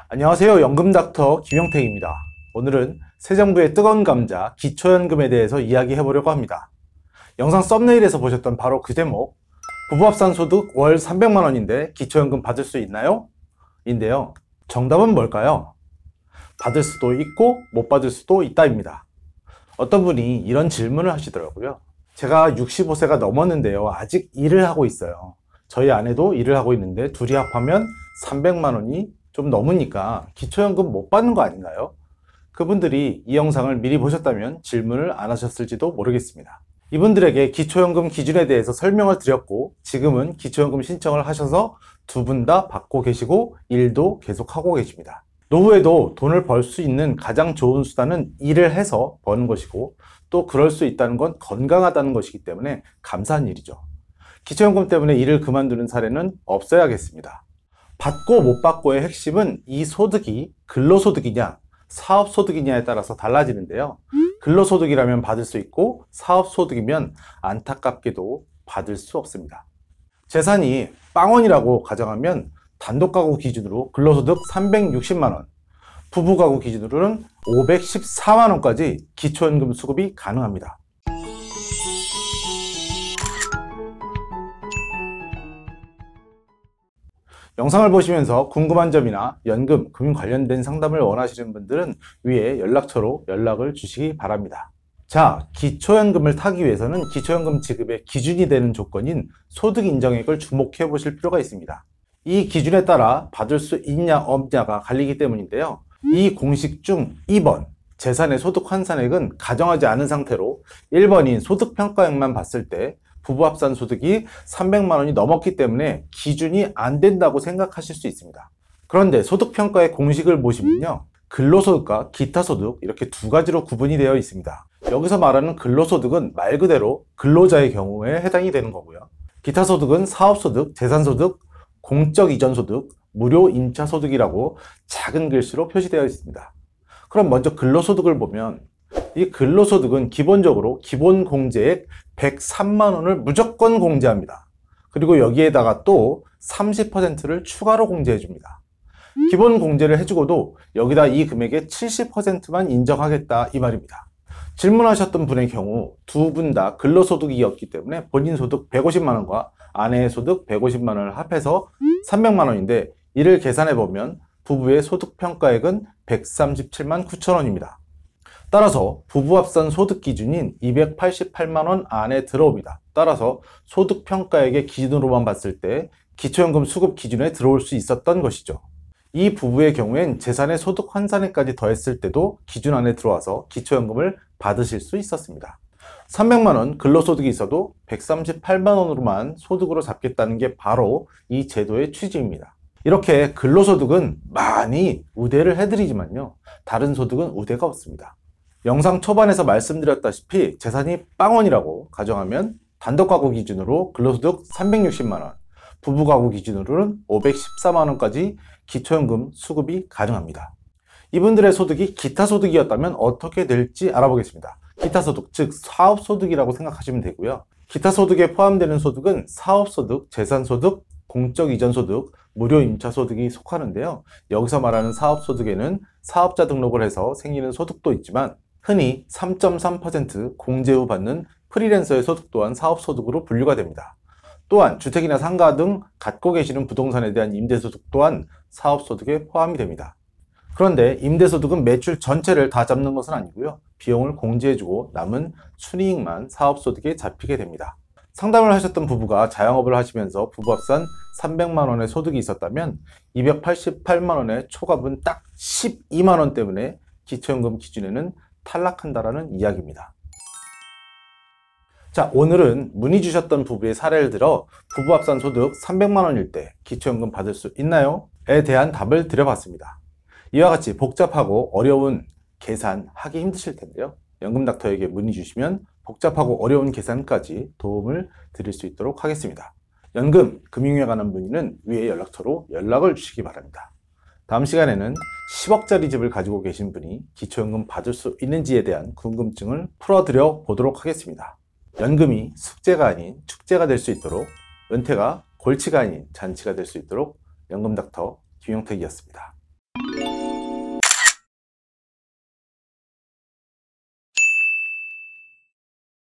안녕하세요. 연금닥터 김영택입니다. 오늘은 새 정부의 뜨거운 감자 기초연금에 대해서 이야기해 보려고 합니다. 영상 썸네일에서 보셨던 바로 그 제목, 부부합산 소득 월 300만원인데 기초연금 받을 수 있나요? 인데요. 정답은 뭘까요? 받을 수도 있고 못 받을 수도 있다입니다. 어떤 분이 이런 질문을 하시더라고요. 제가 65세가 넘었는데요. 아직 일을 하고 있어요. 저희 아내도 일을 하고 있는데 둘이 합하면 300만원이 좀 넘으니까 기초연금 못 받는 거 아닌가요? 그분들이 이 영상을 미리 보셨다면 질문을 안 하셨을지도 모르겠습니다. 이분들에게 기초연금 기준에 대해서 설명을 드렸고, 지금은 기초연금 신청을 하셔서 두 분 다 받고 계시고 일도 계속하고 계십니다. 노후에도 돈을 벌 수 있는 가장 좋은 수단은 일을 해서 버는 것이고, 또 그럴 수 있다는 건 건강하다는 것이기 때문에 감사한 일이죠. 기초연금 때문에 일을 그만두는 사례는 없어야겠습니다. 받고 못 받고의 핵심은 이 소득이 근로소득이냐 사업소득이냐에 따라서 달라지는데요. 근로소득이라면 받을 수 있고 사업소득이면 안타깝게도 받을 수 없습니다. 재산이 빵원이라고 가정하면 단독가구 기준으로 근로소득 360만원, 부부가구 기준으로는 514만원까지 기초연금 수급이 가능합니다. 영상을 보시면서 궁금한 점이나 연금, 금융 관련된 상담을 원하시는 분들은 위에 연락처로 연락을 주시기 바랍니다. 자, 기초연금을 타기 위해서는 기초연금 지급의 기준이 되는 조건인 소득인정액을 주목해 보실 필요가 있습니다. 이 기준에 따라 받을 수 있냐 없냐가 갈리기 때문인데요. 이 공식 중 2번 재산의 소득 환산액은 가정하지 않은 상태로 1번인 소득평가액만 봤을 때 부부합산 소득이 300만원이 넘었기 때문에 기준이 안 된다고 생각하실 수 있습니다. 그런데 소득평가의 공식을 보시면요, 근로소득과 기타소득 이렇게 두 가지로 구분이 되어 있습니다. 여기서 말하는 근로소득은 말 그대로 근로자의 경우에 해당이 되는 거고요. 기타소득은 사업소득, 재산소득, 공적이전소득, 무료임차소득이라고 작은 글씨로 표시되어 있습니다. 그럼 먼저 근로소득을 보면 이 근로소득은 기본적으로 기본공제액 103만원을 무조건 공제합니다. 그리고 여기에다가 또 30%를 추가로 공제해 줍니다. 기본 공제를 해주고도 여기다 이 금액의 70%만 인정하겠다 이 말입니다. 질문하셨던 분의 경우 두 분 다 근로소득이었기 때문에 본인 소득 150만원과 아내의 소득 150만원을 합해서 300만원인데 이를 계산해보면 부부의 소득평가액은 137만 9천원입니다. 따라서 부부합산 소득 기준인 288만원 안에 들어옵니다. 따라서 소득평가액의 기준으로만 봤을 때 기초연금 수급 기준에 들어올 수 있었던 것이죠. 이 부부의 경우엔 재산의 소득 환산액까지 더했을 때도 기준 안에 들어와서 기초연금을 받으실 수 있었습니다. 300만원 근로소득이 있어도 138만원으로만 소득으로 잡겠다는 게 바로 이 제도의 취지입니다. 이렇게 근로소득은 많이 우대를 해드리지만요, 다른 소득은 우대가 없습니다. 영상 초반에서 말씀드렸다시피 재산이 빵원이라고 가정하면 단독가구 기준으로 근로소득 360만원, 부부가구 기준으로는 514만원까지 기초연금 수급이 가능합니다. 이분들의 소득이 기타소득이었다면 어떻게 될지 알아보겠습니다. 기타소득, 즉 사업소득이라고 생각하시면 되고요. 기타소득에 포함되는 소득은 사업소득, 재산소득, 공적이전소득, 무료임차소득이 속하는데요. 여기서 말하는 사업소득에는 사업자 등록을 해서 생기는 소득도 있지만 흔히 3.3% 공제 후 받는 프리랜서의 소득 또한 사업소득으로 분류가 됩니다. 또한 주택이나 상가 등 갖고 계시는 부동산에 대한 임대소득 또한 사업소득에 포함이 됩니다. 그런데 임대소득은 매출 전체를 다 잡는 것은 아니고요. 비용을 공제해주고 남은 순이익만 사업소득에 잡히게 됩니다. 상담을 하셨던 부부가 자영업을 하시면서 부부합산 300만원의 소득이 있었다면 288만원의 초과분 딱 12만원 때문에 기초연금 기준에는 탈락한다라는 이야기입니다. 자, 오늘은 문의 주셨던 부부의 사례를 들어 부부합산 소득 300만원일 때 기초연금 받을 수 있나요? 에 대한 답을 드려봤습니다. 이와 같이 복잡하고 어려운 계산 하기 힘드실 텐데요. 연금닥터에게 문의 주시면 복잡하고 어려운 계산까지 도움을 드릴 수 있도록 하겠습니다. 연금, 금융에 관한 문의는 위에 연락처로 연락을 주시기 바랍니다. 다음 시간에는 10억짜리 집을 가지고 계신 분이 기초연금 받을 수 있는지에 대한 궁금증을 풀어드려 보도록 하겠습니다. 연금이 숙제가 아닌 축제가 될 수 있도록, 은퇴가 골치가 아닌 잔치가 될 수 있도록 연금닥터 김영택이었습니다.